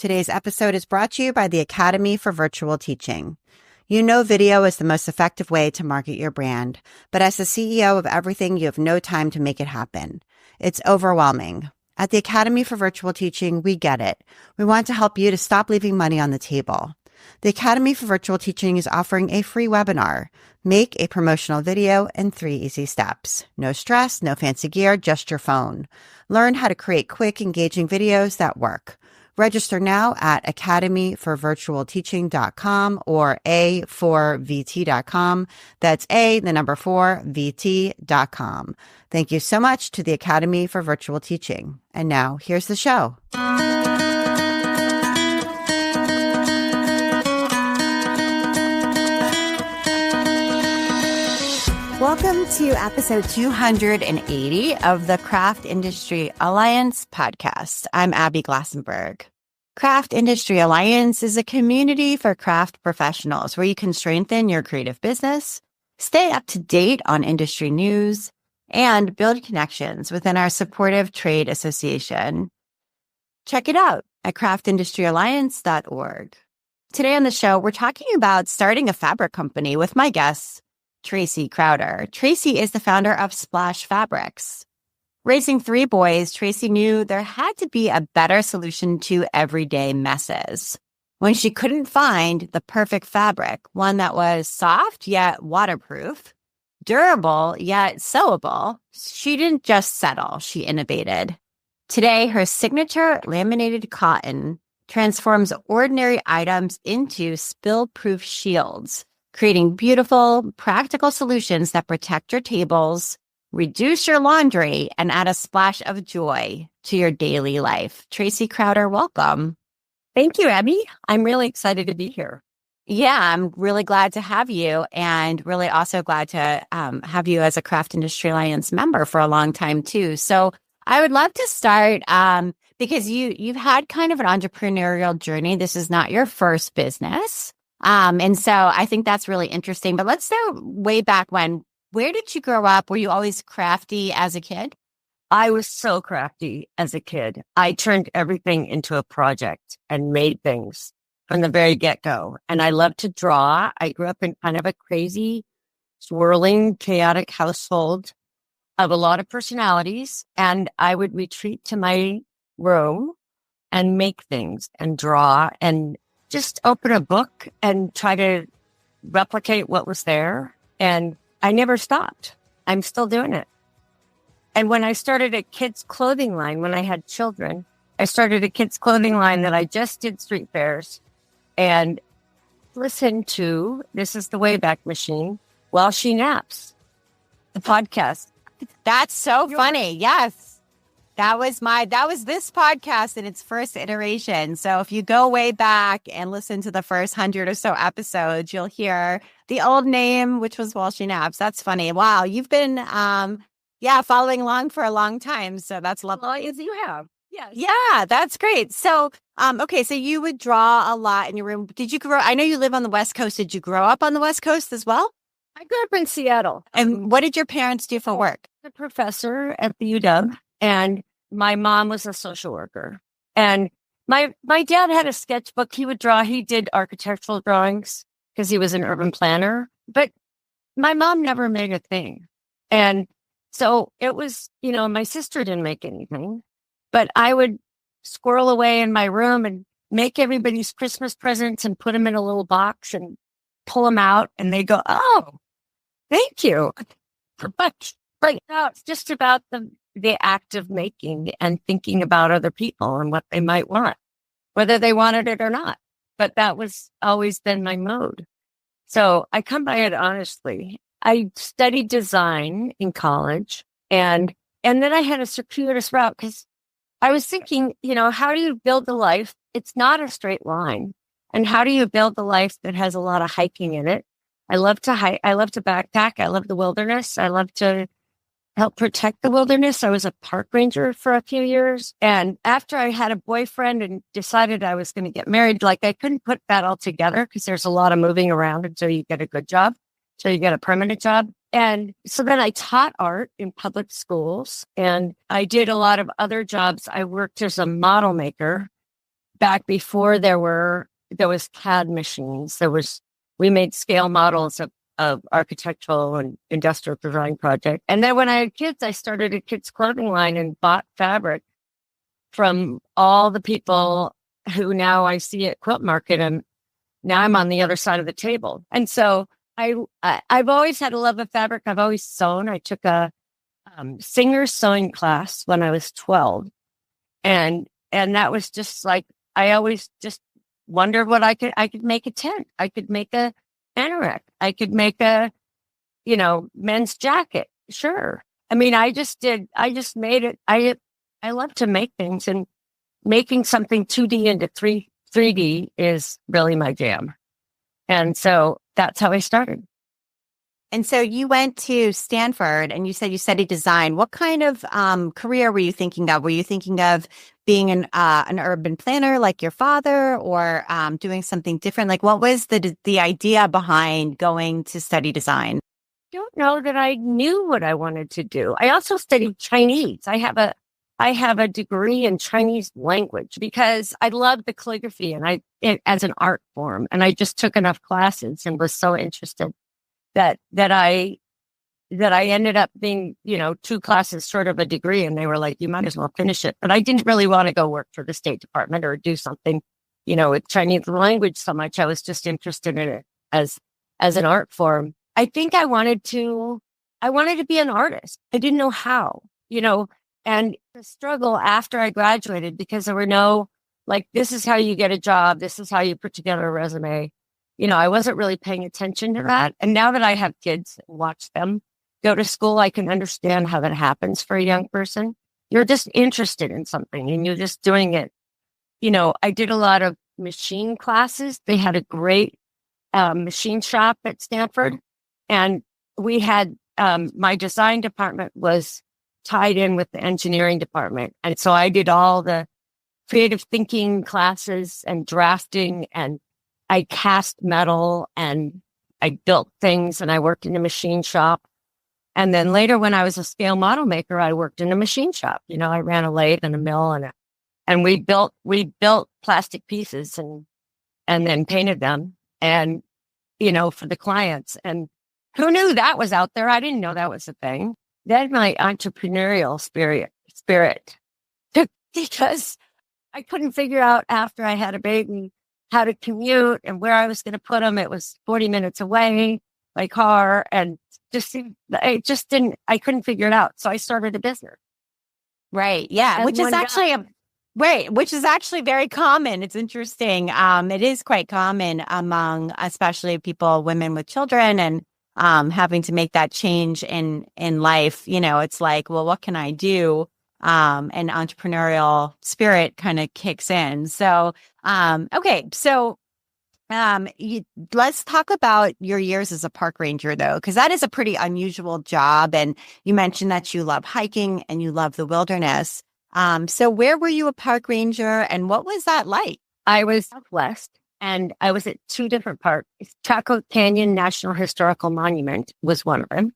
Today's episode is brought to you by the Academy for Virtual Teaching. You know video is the most effective way to market your brand, but as the CEO of everything, you have no time to make it happen. It's overwhelming. At the Academy for Virtual Teaching, we get it. We want to help you to stop leaving money on the table. The Academy for Virtual Teaching is offering a free webinar. Make a promotional video in 3 easy steps. No stress, no fancy gear, just your phone. Learn how to create quick, engaging videos that work. Register now at academyforvirtualteaching.com or A4VT.com. That's A4VT.com. Thank you so much to the Academy for Virtual Teaching. And now here's the show. Welcome to episode 280 of the Craft Industry Alliance podcast. I'm Abby Glassenberg. Craft Industry Alliance is a community for craft professionals where you can strengthen your creative business, stay up to date on industry news, and build connections within our supportive trade association. Check it out at craftindustryalliance.org. Today on the show, we're talking about starting a fabric company with my guest, Tracy Krauter. Tracy is the founder of Splash Fabrics. Raising 3 boys, Tracy knew there had to be a better solution to everyday messes. When she couldn't find the perfect fabric, one that was soft yet waterproof, durable yet sewable, she didn't just settle, she innovated. Today, her signature laminated cotton transforms ordinary items into spill-proof shields, creating beautiful, practical solutions that protect your tables, reduce your laundry, and add a splash of joy to your daily life. Tracy Krauter, welcome. Thank you, Abby. I'm really excited to be here. Yeah, I'm really glad to have you, and really also glad to have you as a Craft Industry Alliance member for a long time too. So I would love to start because you've had kind of an entrepreneurial journey. This is not your first business. And so I think that's really interesting. But let's start way back when. Where did you grow up? Were you always crafty as a kid? I was so crafty as a kid. I turned everything into a project and made things from the very get-go. And I love to draw. I grew up in kind of a crazy, swirling, chaotic household of a lot of personalities. And I would retreat to my room and make things and draw and just open a book and try to replicate what was there. And I never stopped. I'm still doing it. And when I started a kids' clothing line, when I had children, I started a kids' clothing line that I just did street fairs and listened to, this is the Wayback Machine, while she naps, the podcast. That's so funny. Yes. That was this podcast in its first iteration. So if you go way back and listen to the first 100 or so episodes, you'll hear the old name, which was While She Naps. That's funny. Wow. You've been, following along for a long time. So that's lovely. Well, as you have. Yes. Yeah, that's great. So, okay. So you would draw a lot in your room. I know you live on the West Coast. Did you grow up on the West Coast as well? I grew up in Seattle. And what did your parents do for work? A professor at the UW. And my mom was a social worker. And my dad had a sketchbook. He would draw. He did architectural drawings because he was an urban planner. But my mom never made a thing. And so it was, my sister didn't make anything. But I would squirrel away in my room and make everybody's Christmas presents and put them in a little box and pull them out. And they go, oh, thank you. But right now, it's just about the act of making and thinking about other people and what they might want, whether they wanted it or not. But that was always been my mode. So I come by it honestly. I studied design in college and then I had a circuitous route because I was thinking, how do you build a life? It's not a straight line. And how do you build a life that has a lot of hiking in it? I love to hike. I love to backpack. I love the wilderness. I love to help protect the wilderness. I was a park ranger for a few years. And after I had a boyfriend and decided I was going to get married, I couldn't put that all together because there's a lot of moving around until you get a good job. So you get a permanent job. And so then I taught art in public schools and I did a lot of other jobs. I worked as a model maker back before there was CAD machines. We made scale models of architectural and industrial design projects. And then when I had kids, I started a kids clothing line and bought fabric from all the people who now I see at Quilt Market, and now I'm on the other side of the table. And so I've always had a love of fabric. I've always sewn. I took a singer sewing class when I was 12, and that was just like I always just wondered what I could make a tent. I could make a anorak. I could make a men's jacket. Sure. I mean, I just made it. I love to make things, and making something 2D into 3D is really my jam. And so that's how I started. And so you went to Stanford and you said you studied design. What kind of career were you thinking of? Were you thinking of being an urban planner like your father, or doing something different? Like, what was the idea behind going to study design? I don't know that I knew what I wanted to do. I also studied Chinese. I have a degree in Chinese language because I love the calligraphy and as an art form. And I just took enough classes and was so interested that I ended up being, 2 classes short of a degree. And they were like, you might as well finish it. But I didn't really want to go work for the State Department or do something, with Chinese language so much. I was just interested in it as an art form. I think I wanted to be an artist. I didn't know how, and the struggle after I graduated, because there were no, like, this is how you get a job. This is how you put together a resume. I wasn't really paying attention to that. And now that I have kids and watch them go to school, I can understand how that happens for a young person. You're just interested in something and you're just doing it. I did a lot of machine classes. They had a great machine shop at Stanford. And we had, my design department was tied in with the engineering department. And so I did all the creative thinking classes and drafting, and I cast metal and I built things, and I worked in a machine shop. And then later, when I was a scale model maker, I worked in a machine shop. I ran a lathe and a mill, and we built plastic pieces and then painted them, and for the clients. And who knew that was out there? I didn't know that was a thing. Then my entrepreneurial spirit took, because I couldn't figure out after I had a baby how to commute and where I was going to put them. It was 40 minutes away by car, and I couldn't figure it out. So I started a business. Right. Yeah. Which is actually very common. It's interesting. It is quite common among, especially women with children, and having to make that change in life. It's like, well, what can I do? And entrepreneurial spirit kind of kicks in. So, okay. So, let's talk about your years as a park ranger, though, because that is a pretty unusual job. And you mentioned that you love hiking and you love the wilderness. So where were you a park ranger, and what was that like? I was Southwest, and I was at 2 different parks. Chaco Canyon National Historical Monument was one of them.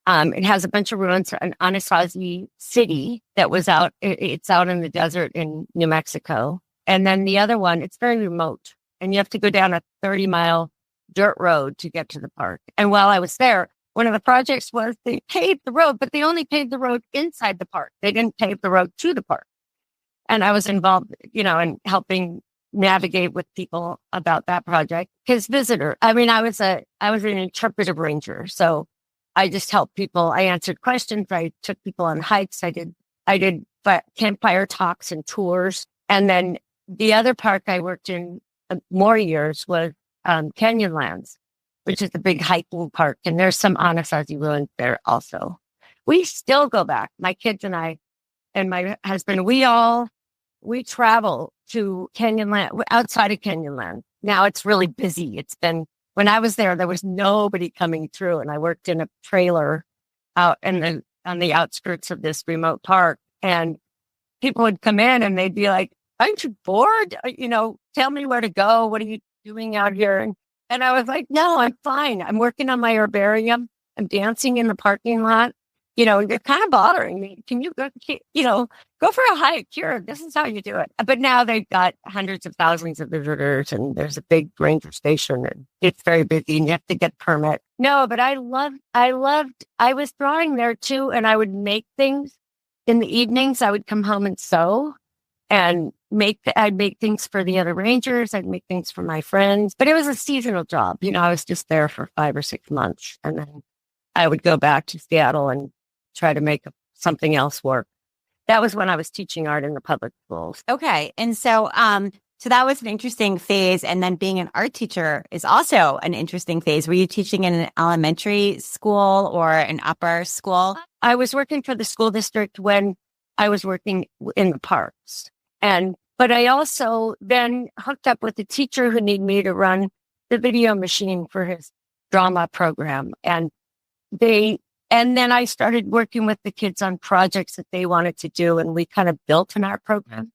It has a bunch of ruins, an Anasazi city that was out. It's out in the desert in New Mexico. And then the other one, it's very remote, and you have to go down a 30-mile dirt road to get to the park. And while I was there, one of the projects was they paved the road, but they only paved the road inside the park. They didn't pave the road to the park. And I was involved, in helping navigate with people about that project. Because I was an interpretive ranger. So I just helped people. I answered questions. I took people on hikes. I did campfire talks and tours. And then the other park I worked in more years was Canyonlands, which is a big hiking park. And there's some Anasazi ruins there also. We still go back. My kids and I and my husband, we travel to Canyonland, outside of Canyonland. Now it's really busy. When I was there was nobody coming through, and I worked in a trailer out on the outskirts of this remote park, and people would come in and they'd be like, aren't you bored? Tell me where to go. What are you doing out here? And I was like, no, I'm fine. I'm working on my herbarium. I'm dancing in the parking lot. You're kind of bothering me. Can you go, go for a hike. Here, this is how you do it. But now they've got hundreds of thousands of visitors, and there's a big ranger station, and it's very busy, and you have to get permit. No, but I was drawing there too, and I would make things in the evenings. I would come home and sew and I'd make things for the other rangers. I'd make things for my friends, but it was a seasonal job. I was just there for 5 or 6 months, and then I would go back to Seattle and try to make something else work. That was when I was teaching art in the public schools. Okay. And so that was an interesting phase. And then being an art teacher is also an interesting phase. Were you teaching in an elementary school or an upper school? I was working for the school district when I was working in the parks. But I also then hooked up with a teacher who needed me to run the video machine for his drama program. And then I started working with the kids on projects that they wanted to do, and we kind of built an art program.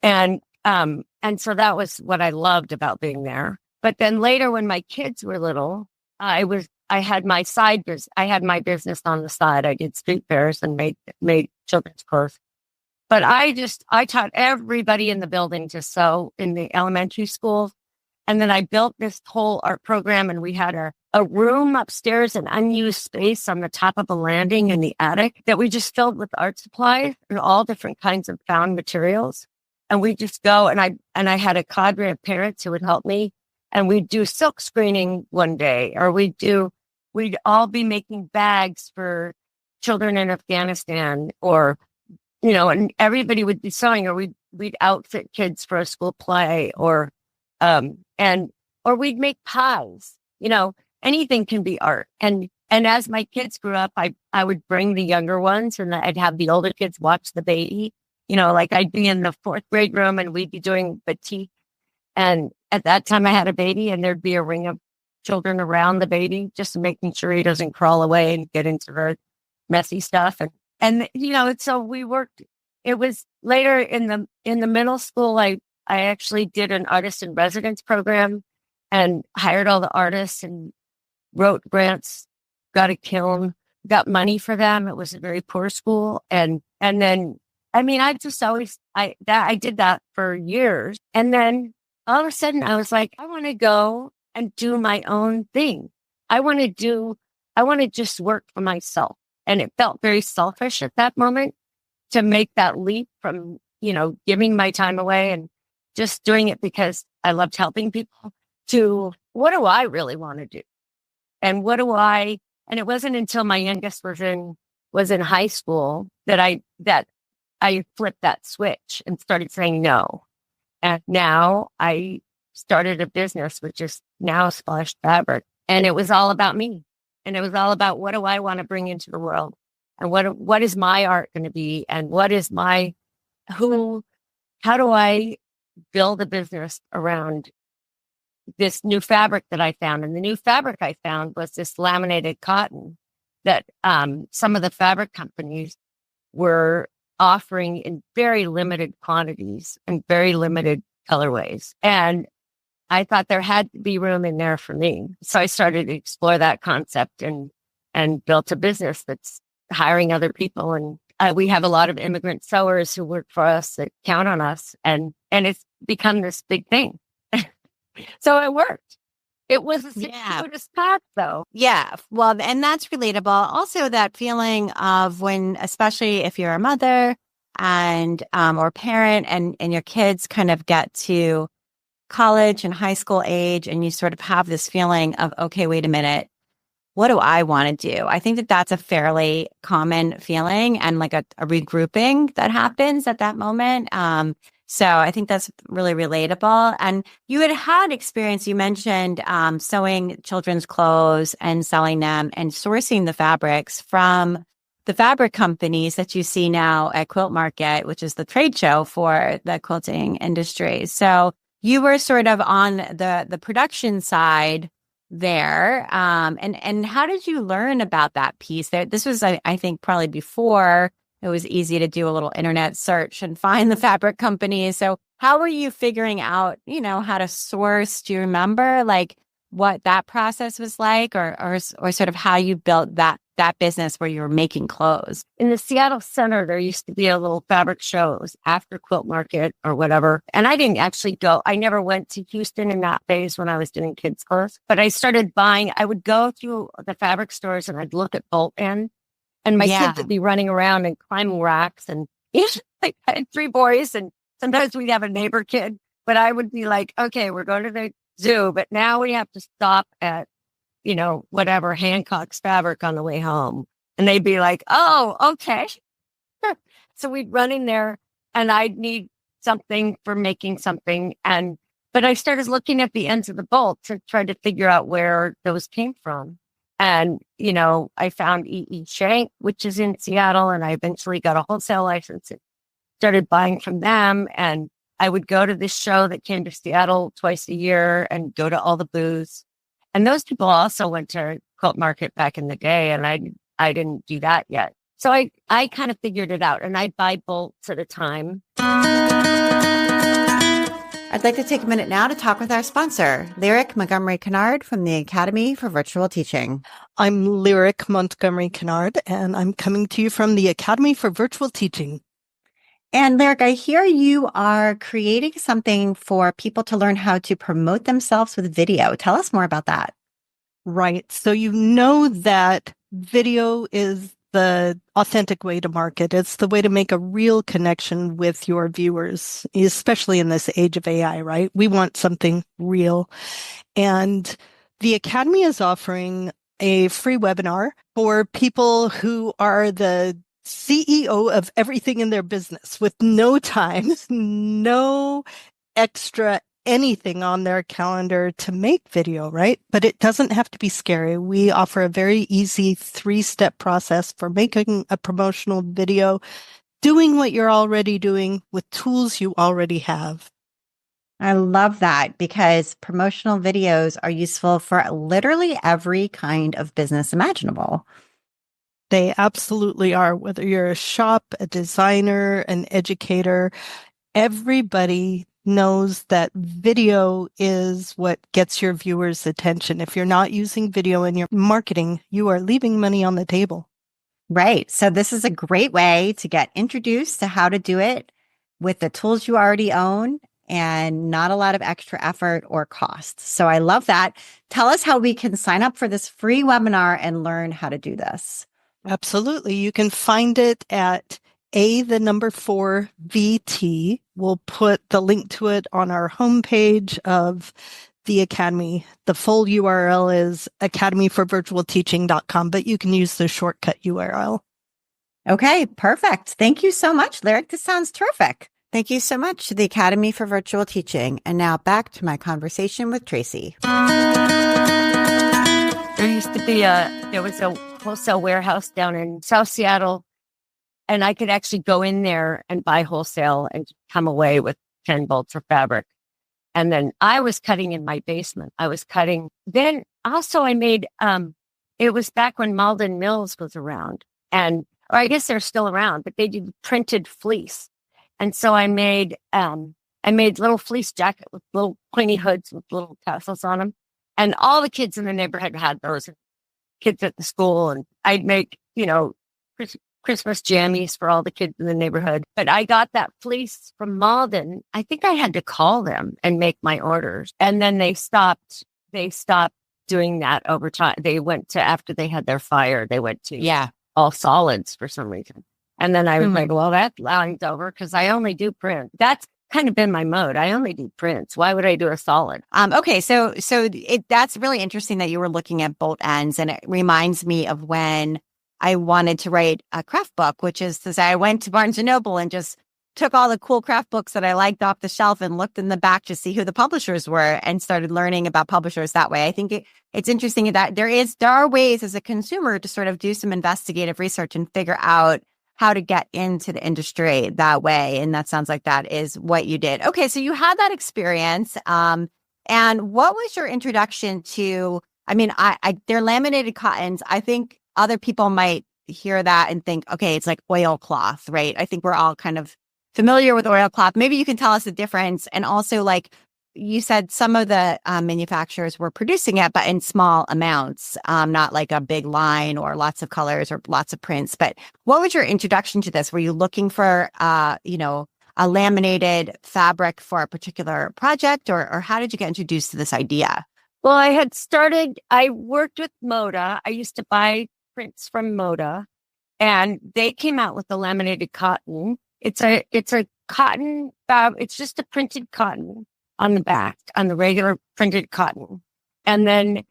And so that was what I loved about being there. But then later, when my kids were little, I had my my business on the side. I did street fairs and made children's clothes. But I taught everybody in the building to sew in the elementary schools. And then I built this whole art program, and we had a room upstairs, an unused space on the top of a landing in the attic that we just filled with art supplies and all different kinds of found materials. And we just go, and I had a cadre of parents who would help me, and we'd do silk screening one day, or we'd all be making bags for children in Afghanistan, or, and everybody would be sewing, or we'd outfit kids for a school play, or we'd make pies. Anything can be art. And as my kids grew up, I would bring the younger ones, and I'd have the older kids watch the baby. Like I'd be in the 4th grade room, and we'd be doing batik. And at that time I had a baby, and there'd be a ring of children around the baby, just making sure he doesn't crawl away and get into the messy stuff. And so we worked. It was later in the middle school, I actually did an artist in residence program and hired all the artists and wrote grants, got a kiln, got money for them. It was a very poor school. And then, I just always, I did that for years. And then all of a sudden I was like, I want to go and do my own thing. I want to just work for myself. And it felt very selfish at that moment to make that leap from, giving my time away and just doing it because I loved helping people, to what do I really want to do? And and it wasn't until my youngest was in high school that I flipped that switch and started saying no. And now I started a business, which is now Splashed Fabric. And it was all about me. And it was all about, what do I want to bring into the world? And what is my art going to be? And how do I build a business around this new fabric that I found? And the new fabric I found was this laminated cotton that some of the fabric companies were offering in very limited quantities and very limited colorways. And I thought there had to be room in there for me. So I started to explore that concept and built a business that's hiring other people. And we have a lot of immigrant sewers who work for us that count on us. And it's become this big thing. So it worked. It was a circuitous path, though. Yeah. Well, and that's relatable. Also, that feeling of when, especially if you're a mother and or parent, and your kids kind of get to college and high school age, and you sort of have this feeling of, okay, wait a minute, what do I want to do? I think that that's a fairly common feeling, and like a regrouping that happens at that moment. So I think that's really relatable. And you had experience, you mentioned sewing children's clothes and selling them and sourcing the fabrics from the fabric companies that you see now at Quilt Market, which is the trade show for the quilting industry. So you were sort of on the production side there. And how did you learn about that piece there? This was, I think, probably before it was easy to do a little internet search and find the fabric companies. So how were you figuring out, how to source? Do you remember like what that process was like, or sort of how you built that that business where you were making clothes? In the Seattle Center, there used to be a little fabric show. It was after Quilt Market or whatever. And I didn't actually go. I never went to Houston in that phase when I was doing kids' clothes. But I started buying. I would go through the fabric stores and I'd look at bolt end. And my kids would be running around and climbing racks. And I had 3 boys. And sometimes we'd have a neighbor kid. But I would be like, okay, we're going to the zoo. But now we have to stop at, whatever, Hancock's Fabric on the way home. And they'd be like, oh, okay. So we'd run in there and I'd need something for making something. But I started looking at the ends of the bolts and tried to figure out where those came from. And, I found E.E. Shank, which is in Seattle, and I eventually got a wholesale license and started buying from them. And I would go to this show that came to Seattle twice a year and go to all the booths. And those people also went to Quilt Market back in the day, and I didn't do that yet. So I kind of figured it out, and I'd buy bolts at a time. I'd like to take a minute now to talk with our sponsor, Lyric Montgomery Kennard from the Academy for Virtual Teaching. I'm Lyric Montgomery Kennard, and I'm coming to you from the Academy for Virtual Teaching. And Lyric, I hear you are creating something for people to learn how to promote themselves with video. Tell us more about that. Right. So you know that video is the authentic way to market. It's the way to make a real connection with your viewers, especially in this age of AI, right? We want something real. And the Academy is offering a free webinar for people who are the CEO of everything in their business with no time, no extra anything on their calendar to make video, right? But it doesn't have to be scary. We offer a very easy 3-step process for making a promotional video, doing what you're already doing with tools you already have. I love that because promotional videos are useful for literally every kind of business imaginable. They absolutely are. Whether you're a shop, a designer, an educator, everybody knows that video is what gets your viewers' attention. If you're not using video in your marketing, you are leaving money on the table. Right. So this is a great way to get introduced to how to do it with the tools you already own and not a lot of extra effort or cost. So I love that. Tell us how we can sign up for this free webinar and learn how to do this. Absolutely. You can find it at the number 4 VT. We'll put the link to it on our homepage of the Academy. The full URL is academyforvirtualteaching.com, but you can use the shortcut URL. Okay, perfect. Thank you so much, Lyric. This sounds terrific. Thank you so much to the Academy for Virtual Teaching. And now back to my conversation with Tracy. There used to be there was a wholesale warehouse down in South Seattle. And I could actually go in there and buy wholesale and come away with 10 bolts of fabric. And then I was cutting in my basement. I was cutting. Then also I made, it was back when Malden Mills was around. Or I guess they're still around, but they did printed fleece. And so I made little fleece jacket with little pointy hoods with little tassels on them. And all the kids in the neighborhood had those, kids at the school. And I'd make, Christmas jammies for all the kids in the neighborhood. But I got that fleece from Malden. I think I had to call them and make my orders. And then they stopped doing that over time. They went to, after they had their fire, they went to all solids for some reason. And then I was like, well, that line's over because I only do print. That's kind of been my mode. I only do prints. Why would I do a solid? Okay. So that's really interesting that you were looking at bolt ends. And it reminds me of when I wanted to write a craft book, which is to say I went to Barnes & Noble and just took all the cool craft books that I liked off the shelf and looked in the back to see who the publishers were and started learning about publishers that way. I think it's interesting that there are ways as a consumer to sort of do some investigative research and figure out how to get into the industry that way. And that sounds like that is what you did. Okay, so you had that experience. And what was your introduction to, they're laminated cottons. I think other people might hear that and think, okay, it's like oilcloth, right? I think we're all kind of familiar with oilcloth. Maybe you can tell us the difference. And also, like, you said some of the manufacturers were producing it, but in small amounts, not like a big line or lots of colors or lots of prints. But what was your introduction to this? Were you looking for, a laminated fabric for a particular project, or how did you get introduced to this idea? Well, I worked with Moda. I used to buy prints from Moda, and they came out with the laminated cotton. It's a cotton fabric. It's just a printed cotton on the back, on the regular printed cotton. And then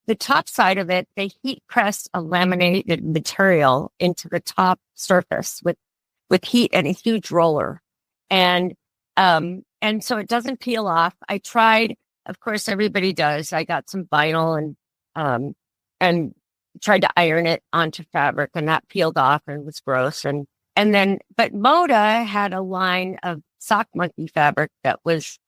the top side of it, they heat press a laminated material into the top surface with heat and a huge roller. And so it doesn't peel off. I tried, of course, everybody does. I got some vinyl and tried to iron it onto fabric, and that peeled off and was gross. But Moda had a line of sock monkey fabric that was,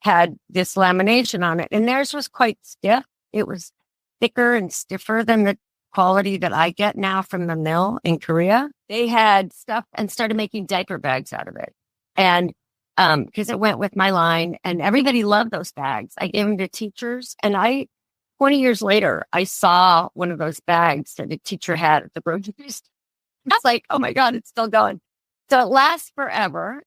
had this lamination on it, and theirs was quite stiff. It was thicker and stiffer than the quality that I get now from the mill in Korea. They had stuff and started making diaper bags out of it. And, because it went with my line, and everybody loved those bags. I gave them to teachers, and 20 years later, I saw one of those bags that a teacher had at the grocery store. I was like, oh my God, it's still going. So it lasts forever.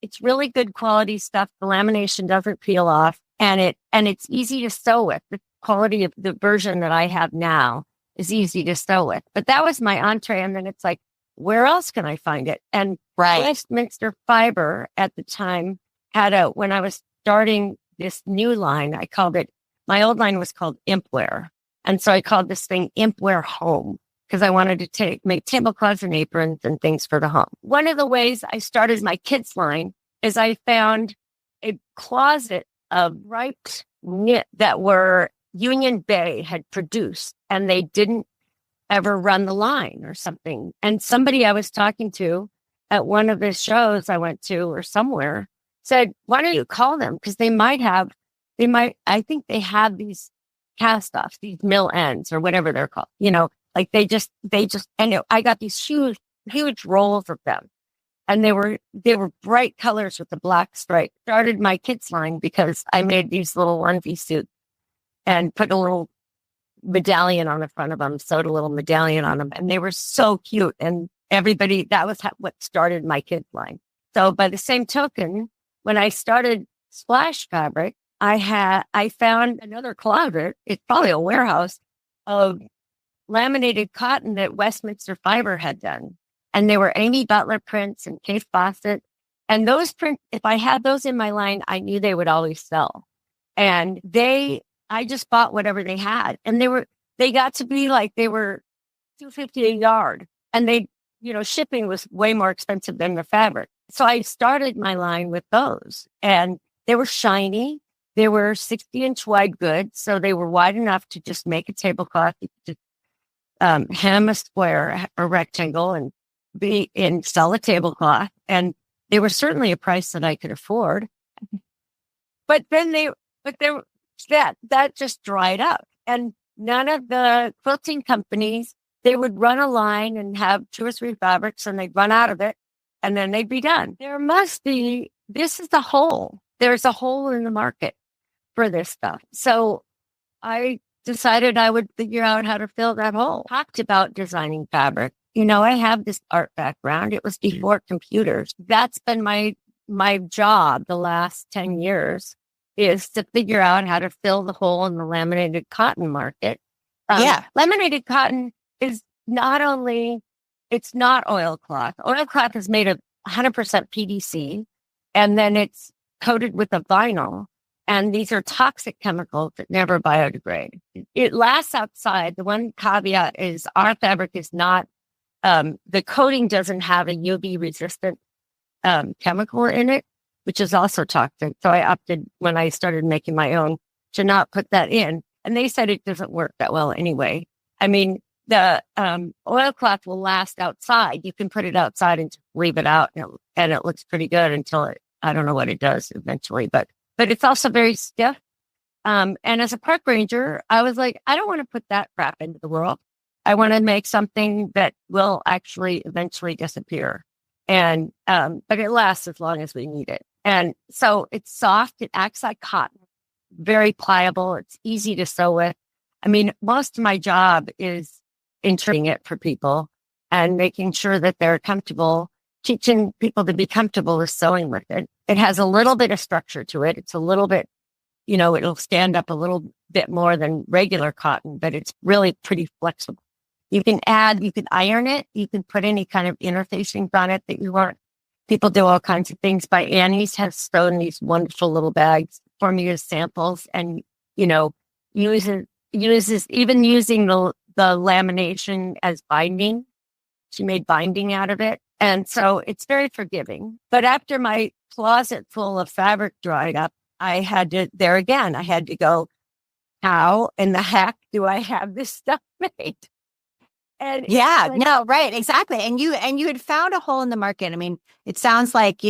It's really good quality stuff. The lamination doesn't peel off, and it's easy to sew with. The quality of the version that I have now is easy to sew with. But that was my entree. And then it's like, where else can I find it? And Westminster Fiber at the time when I was starting this new line, my old line was called Impwear. And so I called this thing Impwear Home, because I wanted to make tablecloths and aprons and things for the home. One of the ways I started my kids line is I found a closet of striped knit that were Union Bay had produced, and they didn't ever run the line or something. And somebody I was talking to at one of the shows I went to or somewhere said, why don't you call them? Because I think they have these cast offs, these mill ends or whatever they're called, like I got these huge rolls of them, and they were bright colors with the black stripe. Started my kids line because I made these little onesie suits and put a little medallion on the front of them, sewed a little medallion on them, and they were so cute. And that was what started my kids line. So by the same token, when I started Splash Fabric, I found another closet. It's probably a warehouse of laminated cotton that Westminster Fiber had done. And they were Amy Butler prints and Kate Fawcett. And those prints, if I had those in my line, I knew they would always sell. And I just bought whatever they had. And they got to be like, they were $2.50 a yard. And shipping was way more expensive than the fabric. So I started my line with those, and they were shiny. They were 60-inch wide goods. So they were wide enough to just make a tablecloth. You could just hem a square or rectangle and sell a tablecloth. And they were certainly a price that I could afford. But then that just dried up. And none of the quilting companies, they would run a line and have 2 or 3 fabrics, and they'd run out of it, and then they'd be done. This is the hole. There's a hole in the market for this stuff. So I decided I would figure out how to fill that hole. Talked about designing fabric. I have this art background. It was before computers. That's been my job the last 10 years, is to figure out how to fill the hole in the laminated cotton market. Laminated cotton is it's not oilcloth. Oilcloth is made of 100% PVC, and then it's coated with a vinyl. And these are toxic chemicals that never biodegrade. It lasts outside. The one caveat is our fabric is not, the coating doesn't have a UV resistant chemical in it, which is also toxic. So I opted, when I started making my own, to not put that in. And they said it doesn't work that well anyway. I mean, the oilcloth will last outside. You can put it outside and leave it out, and it looks pretty good until I don't know what it does eventually, but it's also very stiff. And as a park ranger, I was like, I don't want to put that crap into the world. I want to make something that will actually eventually disappear. And, but it lasts as long as we need it. And so it's soft. It acts like cotton, very pliable. It's easy to sew with. I mean, most of my job is interpreting it for people and making sure that they're comfortable, teaching people to be comfortable with sewing with it. It has a little bit of structure to it. It's a little bit, it'll stand up a little bit more than regular cotton, but it's really pretty flexible. You can iron it. You can put any kind of interfacings on it that you want. People do all kinds of things. By Annie's has sewn these wonderful little bags for me as samples, and, uses even using the lamination as binding. She made binding out of it. And so it's very forgiving. But after my closet full of fabric dried up, I had to go, how in the heck do I have this stuff made? And no, right, exactly. And you had found a hole in the market. I mean, it sounds like,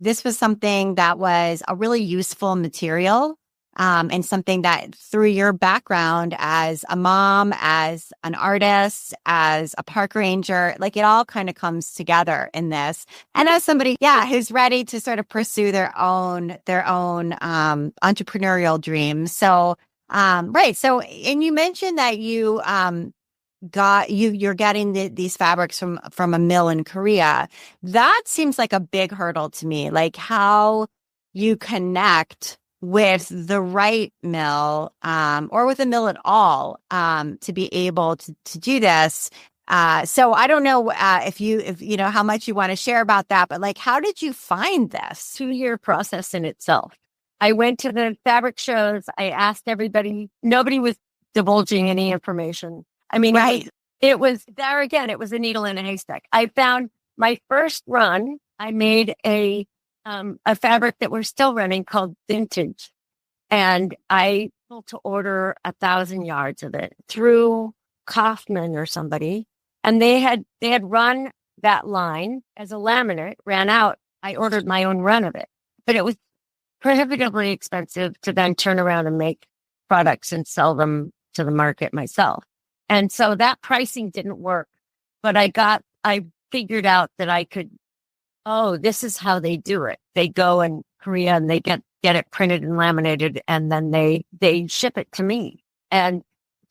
this was something that was a really useful material, and something that through your background as a mom, as an artist, as a park ranger, like it all kind of comes together in this. And as somebody, who's ready to sort of pursue their own entrepreneurial dreams. So, right. So, and you mentioned that you're getting these fabrics from a mill in Korea. That seems like a big hurdle to me, like how you connect with the right mill, or with a mill at all, to be able to do this. So I don't know if you know how much you want to share about that, but like, how did you find this? 2-year process in itself. I went to the fabric shows. I asked everybody. Nobody was divulging any information. I mean, right. It was there again. It was a needle in a haystack. I found my first run. I made a fabric that we're still running called Vintage, and I able to order 1,000 yards of it through Kaufman or somebody, and they had run that line as a laminate. Ran out. I ordered my own run of it, but it was prohibitively expensive to then turn around and make products and sell them to the market myself. And so that pricing didn't work, but I figured out that I could, this is how they do it. They go in Korea and they get it printed and laminated, and then they ship it to me. And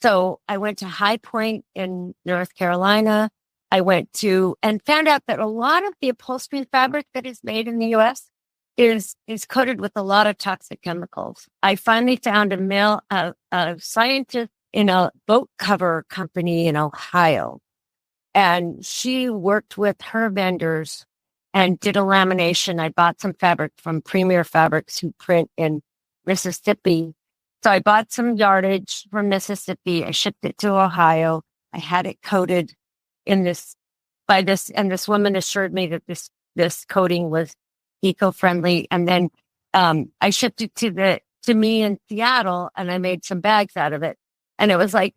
so I went to High Point in North Carolina. I went to and found out that a lot of the upholstery fabric that is made in the US is coated with a lot of toxic chemicals. I finally found a scientist in a boat cover company in Ohio. And she worked with her vendors and did a lamination. I bought some fabric from Premier Fabrics, who print in Mississippi. So I bought some yardage from Mississippi. I shipped it to Ohio. I had it coated and this woman assured me that this coating was eco-friendly. And then I shipped it to me in Seattle, and I made some bags out of it. And it was like,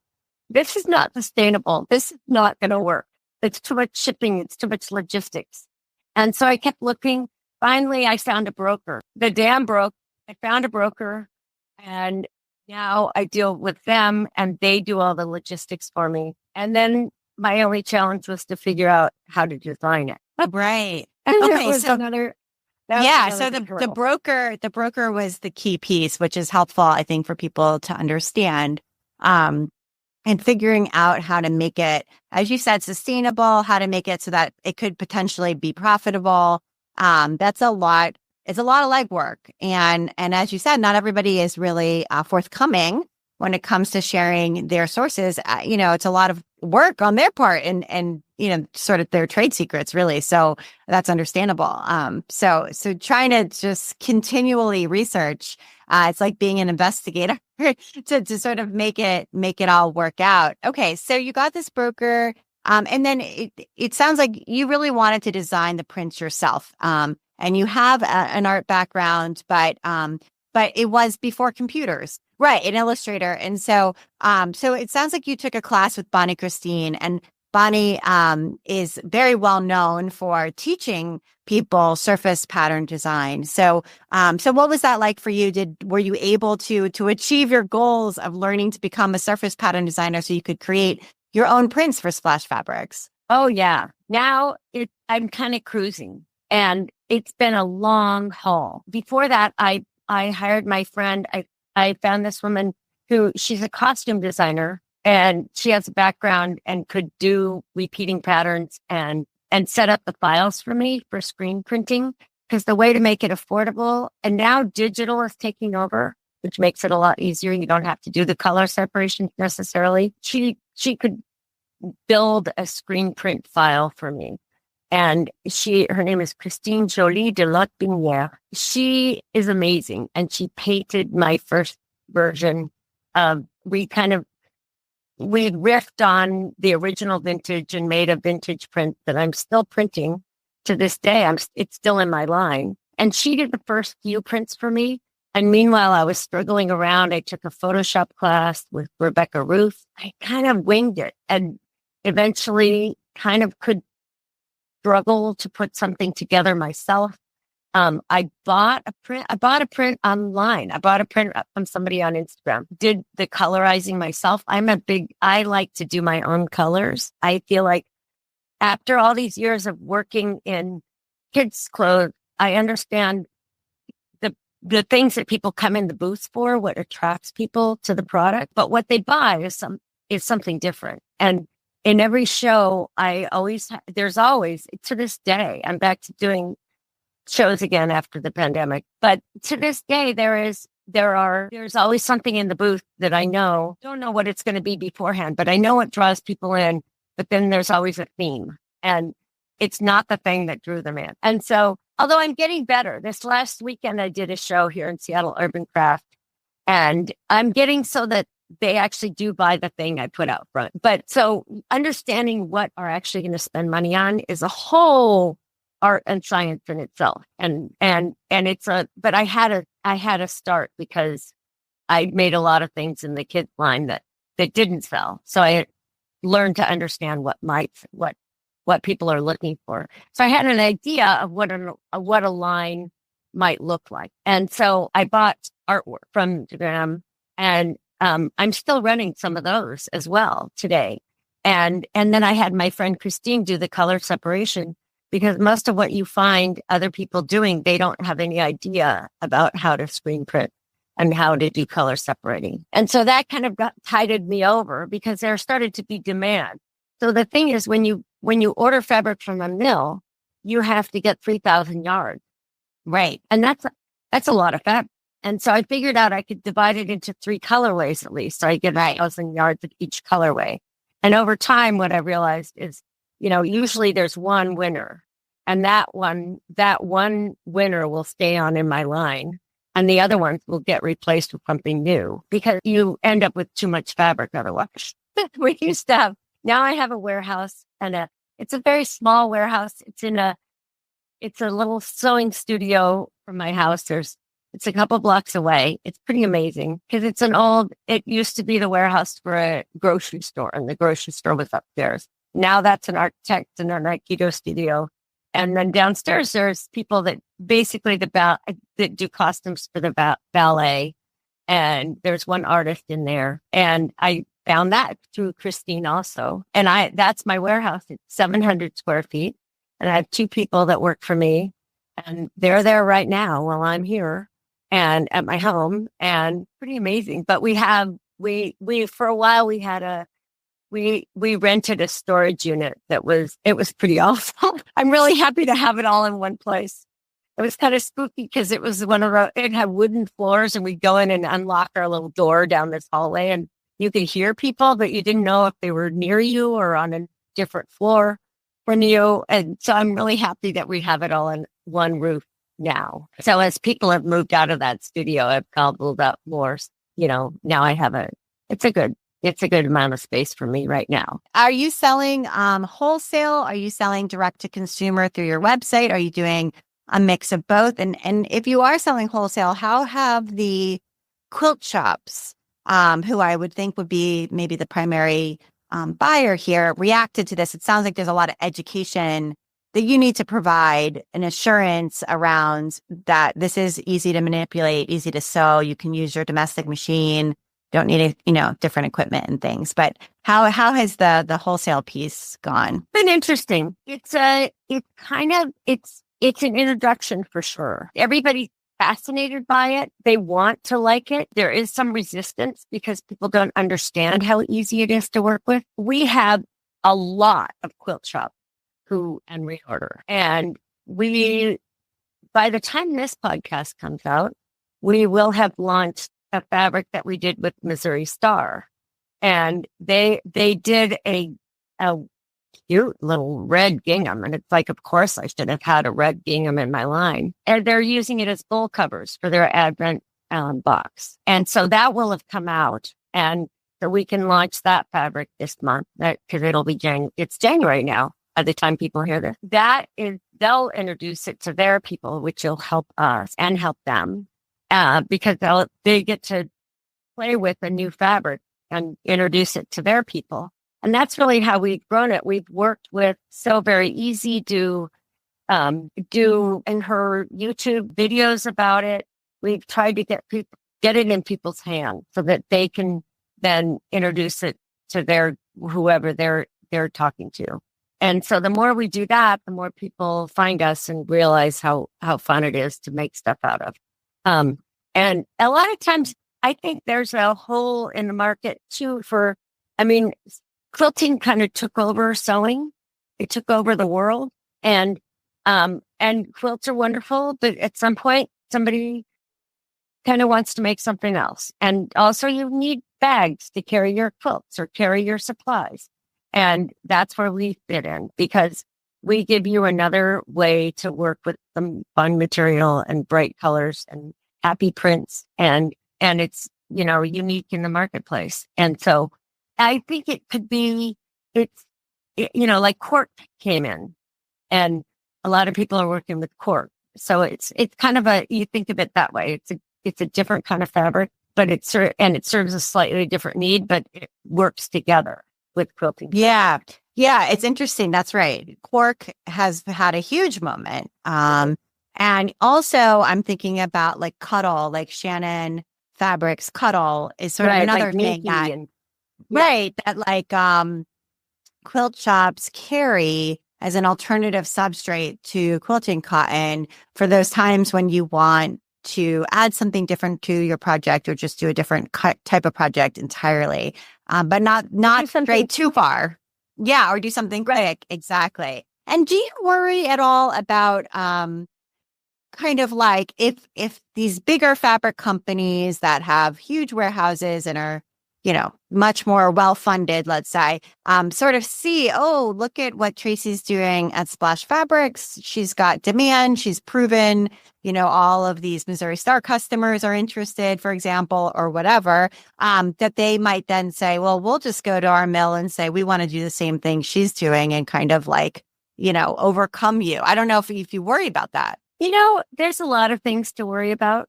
this is not sustainable. This is not going to work. It's too much shipping. It's too much logistics. And so I kept looking. Finally, I found a broker. The dam broke. I found a broker, and now I deal with them, and they do all the logistics for me. And then my only challenge was to figure out how to design it. Right. And okay. So the broker was the key piece, which is helpful, I think, for people to understand. And figuring out how to make it, as you said, sustainable, how to make it so that it could potentially be profitable. That's a lot. It's a lot of legwork. And as you said, not everybody is really forthcoming when it comes to sharing their sources. It's a lot of work on their part and sort of their trade secrets, really. So that's understandable. So trying to just continually research, it's like being an investigator to sort of make it all work out. Okay. So you got this broker, and then it sounds like you really wanted to design the prints yourself. And you have an art background, but it was before computers. Right, an illustrator. And so it sounds like you took a class with Bonnie Christine, and Bonnie is very well known for teaching people surface pattern design. So what was that like for you? Were you able to achieve your goals of learning to become a surface pattern designer so you could create your own prints for Splash Fabrics? Oh yeah. Now I'm kind of cruising, and it's been a long haul. Before that, I hired my friend. I found this woman who she's a costume designer and she has a background and could do repeating patterns and set up the files for me for screen printing. Because the way to make it affordable, and now digital is taking over, which makes it a lot easier. You don't have to do the color separations necessarily. She could build a screen print file for me. And her name is Christine Jolie de Lotbinière. She is amazing. And she painted my first version. We riffed on the original vintage and made a vintage print that I'm still printing to this day. It's still in my line. And she did the first few prints for me. And meanwhile, I was struggling around. I took a Photoshop class with Rebecca Ruth. I kind of winged it and eventually kind of could struggle to put something together myself. I bought a print online. I bought a print from somebody on Instagram, did the colorizing myself. I like to do my own colors. I feel like after all these years of working in kids' clothes, I understand the things that people come in the booth for, what attracts people to the product, but what they buy is something different. And in every show, there's always, to this day, I'm back to doing shows again after the pandemic. But to this day, there's always something in the booth that I don't know what it's going to be beforehand, but I know it draws people in, but then there's always a theme and it's not the thing that drew them in. And so, although I'm getting better, this last weekend, I did a show here in Seattle, Urban Craft, and I'm getting so that they actually do buy the thing I put out front. But so understanding what are actually going to spend money on is a whole art and science in itself. And but I had a start because I made a lot of things in the kids line that didn't sell. So I learned to understand what people are looking for. So I had an idea of what a line might look like. And so I bought artwork from Instagram and I'm still running some of those as well today. And then I had my friend Christine do the color separation because most of what you find other people doing, they don't have any idea about how to screen print and how to do color separating. And so that kind of tided me over because there started to be demand. So the thing is, when you order fabric from a mill, you have to get 3,000 yards. Right. And that's a lot of fabric. And so I figured out I could divide it into 3 colorways at least. So I get 1,000 yards of each colorway. And over time, what I realized is, usually there's one winner and that one winner will stay on in my line and the other ones will get replaced with something new because you end up with too much fabric otherwise. We used to have, now I have a warehouse and it's a very small warehouse. It's a little sewing studio from my house. It's a couple blocks away. It's pretty amazing because it used to be the warehouse for a grocery store and the grocery store was upstairs. Now that's an architect and an Aikido studio. And then downstairs, there's people that basically that do costumes for the ballet. And there's one artist in there. And I found that through Christine also. And that's my warehouse. It's 700 square feet. And I have 2 people that work for me and they're there right now while I'm here and at my home and pretty amazing. But we for a while we had we rented a storage unit it was pretty awful. I'm really happy to have it all in one place. It was kind of spooky because it was it had wooden floors and we'd go in and unlock our little door down this hallway and you could hear people, but you didn't know if they were near you or on a different floor from you. And so I'm really happy that we have it all in one roof now. So as people have moved out of that studio, I've gobbled up more, now I have it's a good amount of space for me right now. Are you selling wholesale? Are you selling direct to consumer through your website? Are you doing a mix of both? And if you are selling wholesale, how have the quilt shops, who I would think would be maybe the primary buyer here, reacted to this? It sounds like there's a lot of education that you need to provide, an assurance around that this is easy to manipulate, easy to sew. You can use your domestic machine. Don't need different equipment and things. But how has the wholesale piece gone? Been interesting. It's it's an introduction for sure. Everybody's fascinated by it. They want to like it. There is some resistance because people don't understand how easy it is to work with. We have a lot of quilt shops and reorder. And by the time this podcast comes out, we will have launched a fabric that we did with Missouri Star. And they did a cute little red gingham. And it's like, of course, I should have had a red gingham in my line. And they're using it as bowl covers for their Advent box. And so that will have come out. And so we can launch that fabric this month because it'll be it's January now by the time people hear this. They'll introduce it to their people, which will help us and help them because they get to play with a new fabric and introduce it to their people. And that's really how we've grown it. We've worked with So Very Easy do in her YouTube videos about it. We've tried to get it in people's hands so that they can then introduce it to whoever they're talking to. And so the more we do that, the more people find us and realize how fun it is to make stuff out of. And a lot of times I think there's a hole in the market too quilting kind of took over sewing. It took over the world and quilts are wonderful, but at some point somebody kind of wants to make something else. And also you need bags to carry your quilts or carry your supplies. And that's where we fit in because we give you another way to work with some fun material and bright colors and happy prints. And it's, unique in the marketplace. And so I think it could be, like cork came in and a lot of people are working with cork. So it's kind of you think of it that way. It's a different kind of fabric, but it serves a slightly different need, but it works together with quilting. Yeah. Yeah. It's interesting. That's right. Cork has had a huge moment. And also I'm thinking about like Cuddle, like Shannon Fabrics Cuddle is sort of another thing that, that like, quilt shops carry as an alternative substrate to quilting cotton for those times when you want to add something different to your project or just do a different type of project entirely, but not stray too far. Yeah, or do something quick. Exactly. And do you worry at all about kind of like if these bigger fabric companies that have huge warehouses and are much more well-funded, let's say, sort of see, look at what Tracy's doing at Splash Fabrics. She's got demand. She's proven, all of these Missouri Star customers are interested, for example, or whatever, that they might then say, well, we'll just go to our mill and say, we want to do the same thing she's doing and kind of like, overcome you. I don't know if you worry about that. There's a lot of things to worry about.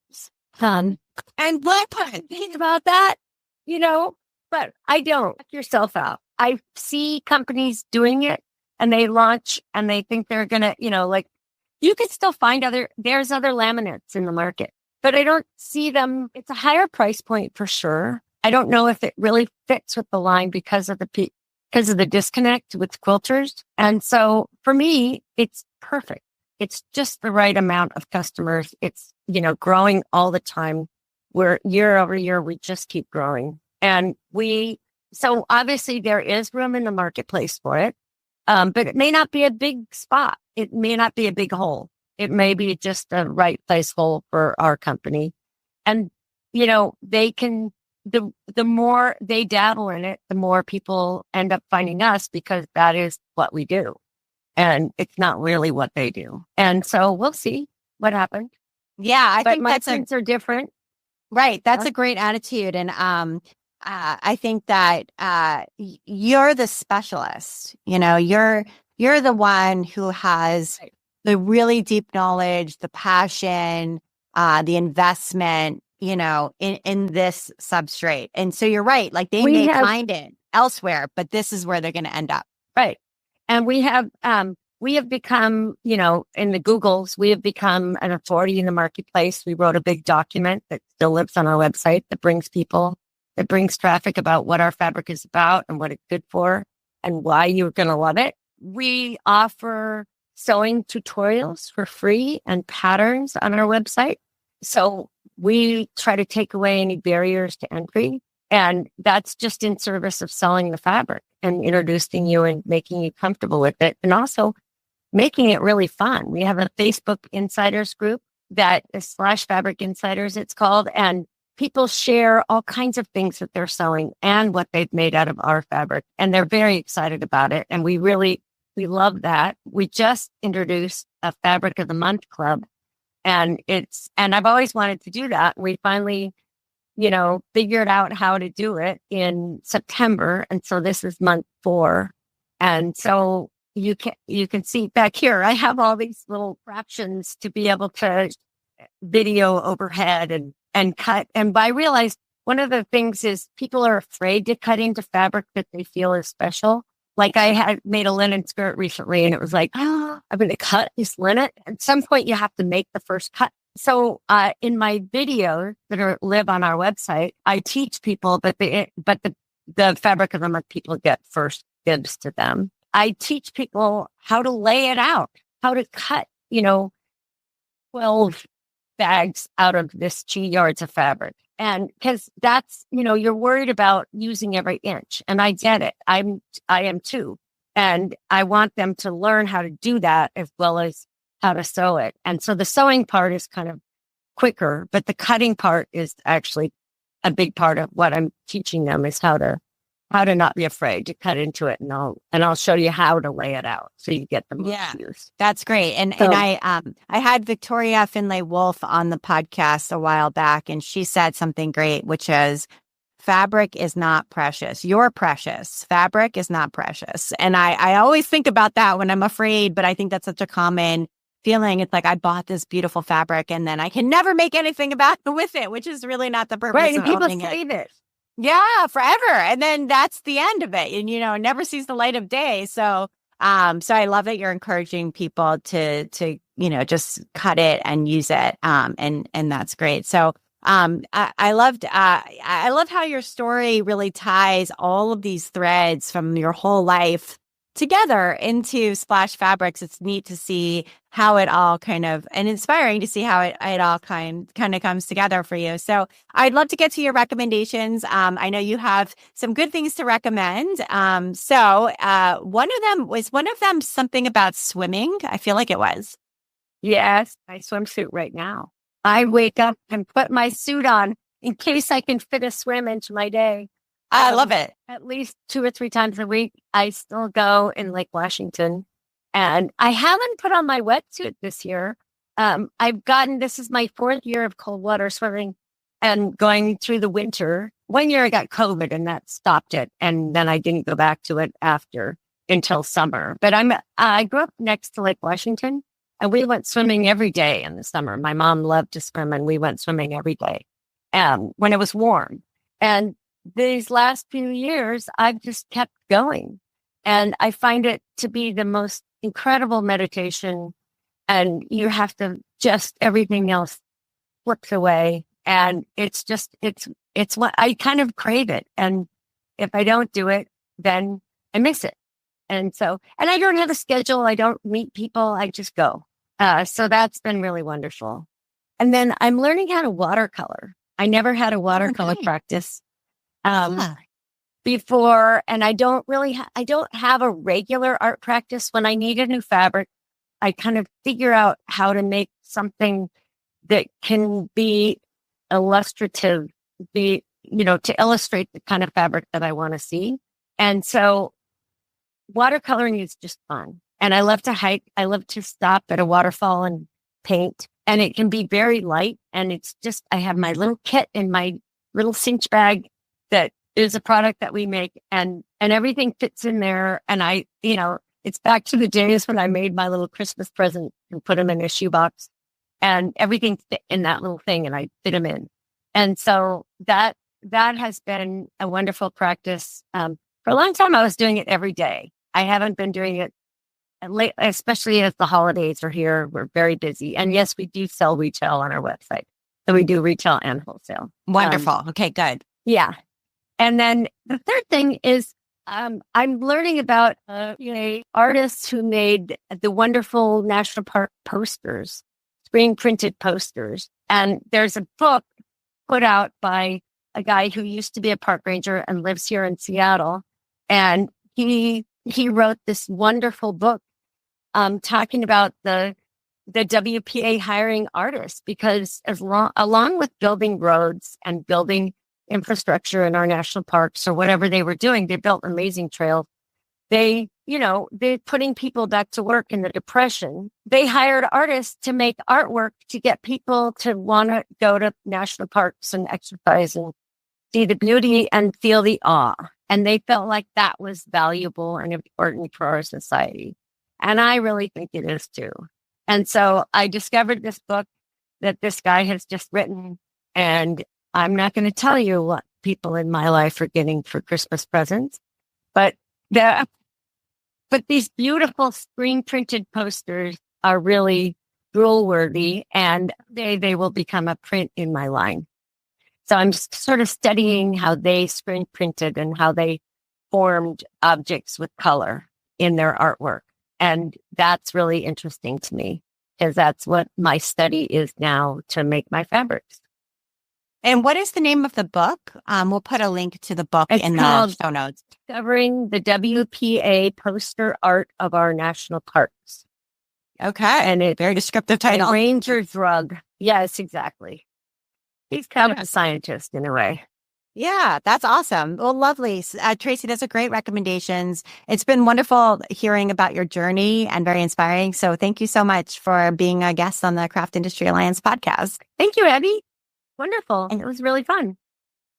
And what think about that? But I don't. Check yourself out. I see companies doing it and they launch and they think they're going to, like you can still find there's other laminates in the market, but I don't see them. It's a higher price point for sure. I don't know if it really fits with the line because of the disconnect with quilters. And so for me, it's perfect. It's just the right amount of customers. It's, growing all the time. We're year over year, we just keep growing. And so obviously there is room in the marketplace for it. But it may not be a big spot. It may not be a big hole. It may be just the right place hole for our company. And, the more they dabble in it, the more people end up finding us because that is what we do. And it's not really what they do. And so we'll see what happens. Yeah, I think my prints are different. Right. That's a great attitude. And I think that you're the specialist. You're the one who has the really deep knowledge, the passion, the investment, in this substrate. And so you're right. Like they may find it elsewhere, but this is where they're going to end up. Right. And we have become, in the Googles, we have become an authority in the marketplace. We wrote a big document that still lives on our website that brings traffic about what our fabric is about and what it's good for and why you're going to love it. We offer sewing tutorials for free and patterns on our website. So we try to take away any barriers to entry. And that's just in service of selling the fabric and introducing you and making you comfortable with it. And also making it really fun. We have a Facebook insiders group that is /Fabric Insiders, it's called. And people share all kinds of things that they're sewing and what they've made out of our fabric. And they're very excited about it. And we love that. We just introduced a Fabric of the Month club. And I've always wanted to do that. We finally, figured out how to do it in September. And so this is month 4. And so you can see back here, I have all these little fractions to be able to video overhead and cut. And I realized one of the things is people are afraid to cut into fabric that they feel is special. Like I had made a linen skirt recently and it was like, I'm going to cut this linen. At some point you have to make the first cut. So in my videos that live on our website, I teach people that the Fabric of the Month people get first dibs to them. I teach people how to lay it out, how to cut, 12 bags out of this 2 yards of fabric. And because that's, you're worried about using every inch. And I get it. I am too. And I want them to learn how to do that as well as how to sew it. And so the sewing part is kind of quicker, but the cutting part is actually a big part of what I'm teaching them is how to not be afraid to cut into it. And I'll show you how to lay it out so you get the most use. That's great. And I had Victoria Finlay Wolf on the podcast a while back, and she said something great, which is fabric is not precious. You're precious. Fabric is not precious. And I always think about that when I'm afraid, but I think that's such a common feeling. It's like I bought this beautiful fabric and then I can never make anything about it with it, which is really not the purpose. Right. And of people owning say it. this. Yeah, forever. And then that's the end of it. And, it never sees the light of day. So I love that you're encouraging people to just cut it and use it. And that's great. So I loved how your story really ties all of these threads from your whole life together into Splash Fabrics. It's neat to see how it all and inspiring to see how it all kind of comes together for you. So I'd love to get to your recommendations. I know you have some good things to recommend. So one of them something about swimming? I feel like it was. Yes, my swimsuit right now. I wake up and put my suit on in case I can fit a swim into my day. I love it. At least 2 or 3 times a week, I still go in Lake Washington. And I haven't put on my wetsuit this year. This is my 4th year of cold water swimming and going through the winter. 1 year I got COVID and that stopped it. And then I didn't go back to it until summer. But I grew up next to Lake Washington and we went swimming every day in the summer. My mom loved to swim and we went swimming every day when it was warm. And these last few years, I've just kept going. And I find it to be the most incredible meditation. And you have to everything else slips away. And it's what I kind of crave it. And if I don't do it, then I miss it. And I don't have a schedule. I don't meet people. I just go. So that's been really wonderful. And then I'm learning how to watercolor. I never had a watercolor practice. Before, and I don't have a regular art practice. When I need a new fabric, I kind of figure out how to make something that can be illustrative, to illustrate the kind of fabric that I want to see. And so watercoloring is just fun. And I love to hike. I love to stop at a waterfall and paint. And it can be very light. And I have my little kit in my little cinch bag that is a product that we make and everything fits in there. And it's back to the days when I made my little Christmas present and put them in a shoebox and everything fit in that little thing and I fit them in. And so that has been a wonderful practice. For a long time, I was doing it every day. I haven't been doing it late, especially as the holidays are here. We're very busy. And yes, we do sell retail on our website. So we do retail and wholesale. Wonderful. Okay, good. Yeah. And then the third thing is I'm learning about artists who made the wonderful national park posters, screen printed posters. And there's a book put out by a guy who used to be a park ranger and lives here in Seattle. And he wrote this wonderful book talking about the WPA hiring artists, because along with building roads and building infrastructure in our national parks or whatever they were doing, they built amazing trails. They're putting people back to work in the Depression. They hired artists to make artwork to get people to want to go to national parks and exercise and see the beauty and feel the awe. And they felt like that was valuable and important for our society. And I really think it is too. And so I discovered this book that this guy has just written, and I'm not going to tell you what people in my life are getting for Christmas presents, but these beautiful screen printed posters are really drool worthy, and they will become a print in my line. So I'm sort of studying how they screen printed and how they formed objects with color in their artwork. And that's really interesting to me, because that's what my study is now to make my fabrics. And what is the name of the book? We'll put a link to the book in the show notes. Discovering the WPA poster art of our national parks. Okay. And it's very descriptive title. Ranger drug. Yes, exactly. He's kind of a scientist in a way. Yeah, that's awesome. Well, lovely. Tracy, those are great recommendations. It's been wonderful hearing about your journey and very inspiring. So thank you so much for being a guest on the Craft Industry Alliance podcast. Thank you, Abby. Wonderful. And it was really fun.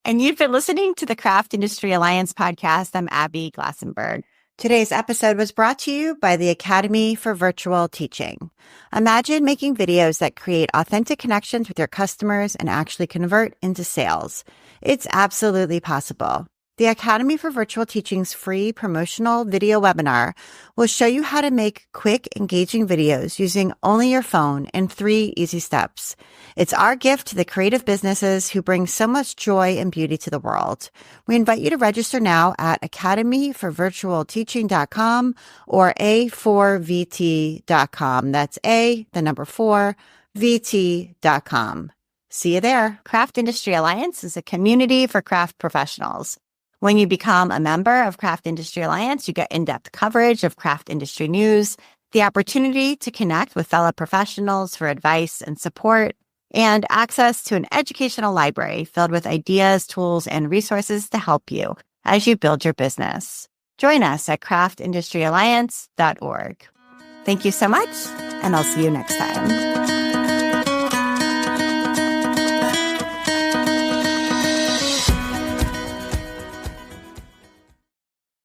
And you've been listening to the Craft Industry Alliance podcast. I'm Abby Glassenberg. Today's episode was brought to you by the Academy for Virtual Teaching. Imagine making videos that create authentic connections with your customers and actually convert into sales. It's absolutely possible. The Academy for Virtual Teaching's free promotional video webinar will show you how to make quick, engaging videos using only your phone in 3 easy steps. It's our gift to the creative businesses who bring so much joy and beauty to the world. We invite you to register now at academyforvirtualteaching.com or a4vt.com. That's A4, VT.com. See you there. Craft Industry Alliance is a community for craft professionals. When you become a member of Craft Industry Alliance, you get in-depth coverage of craft industry news, the opportunity to connect with fellow professionals for advice and support, and access to an educational library filled with ideas, tools, and resources to help you as you build your business. Join us at craftindustrｙalliance.org. Thank you so much, and I'll see you next time.